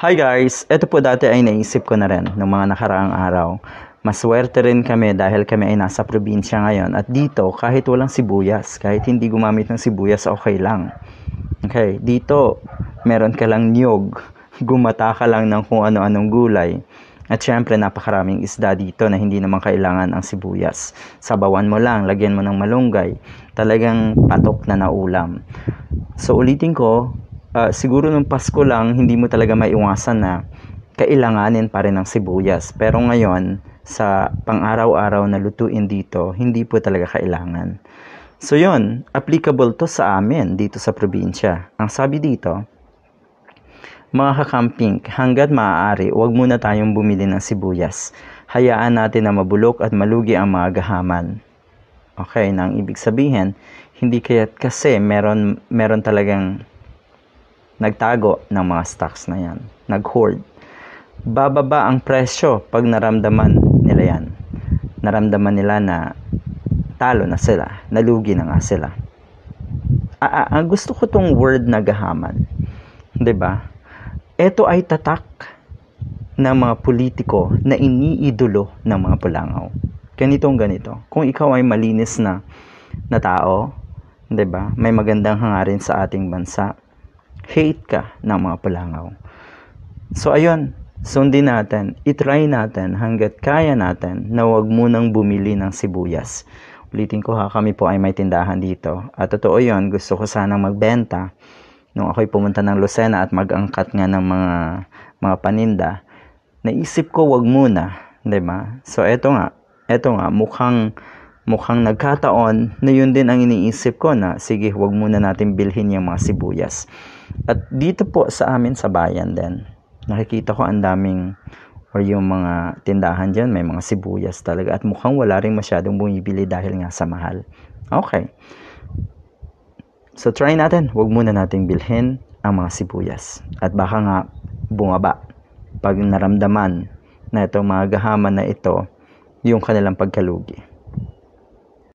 Hi guys! Ito po dati ay naisip ko na rin ng mga nakaraang araw. Maswerte rin kami dahil kami ay nasa probinsya ngayon. At dito, kahit walang sibuyas, kahit hindi gumamit ng sibuyas, okay lang. Okay, dito, meron ka lang niyog. Gumata ka lang ng kung ano-anong gulay. At syempre, napakaraming isda dito na hindi naman kailangan ang sibuyas. Sabawan mo lang, lagyan mo ng malunggay. Talagang patok na naulam. So, ulitin ko, siguro nung Pasko lang, hindi mo talaga maiwasan na kailanganin pa rin ng sibuyas. Pero ngayon, sa pang-araw-araw na lutuin dito, hindi po talaga kailangan. So yun, applicable to sa amin dito sa probinsya. Ang sabi dito, mga kakamping, hanggat maaari, huwag muna tayong bumili ng sibuyas. Hayaan natin na mabulok at malugi ang mga gahaman. Okay, nang ibig sabihin, hindi kaya't kasi meron talagang nagtago ng mga stocks na yan, nag-hoard. Bababa ang presyo pag naramdaman nila yan. Naramdaman nila na talo na sila, nalugi na nga sila. Ang gusto ko tong word na gahaman. 'Di ba? Ito ay tatak ng mga politiko na iniidolo ng mga Pulangaw. Ganito. Kung ikaw ay malinis na tao, 'di ba? May magandang hangarin sa ating bansa. Hate ka ng mga Pulangaw. So ayun, sundin natin, itry natin hanggat kaya natin na huwag munang bumili ng sibuyas. Ulitin ko ha, kami po ay may tindahan dito. At totoo yun, gusto ko sanang magbenta. Nung ako'y pumunta ng Lucena at mag-angkat nga ng mga paninda, naisip ko wag muna, 'di ba? So eto nga, mukhang nagkataon na yun din ang iniisip ko na sige, wag muna natin bilhin yung mga sibuyas. At dito po sa amin sa bayan din, nakikita ko ang daming or yung mga tindahan dyan, may mga sibuyas talaga at mukhang wala rin masyadong bumibili dahil nga sa mahal. Okay. So try natin, wag muna nating bilhin ang mga sibuyas. At baka nga bumaba pag naramdaman na itong mga gahaman na ito yung kanilang pagkalugi.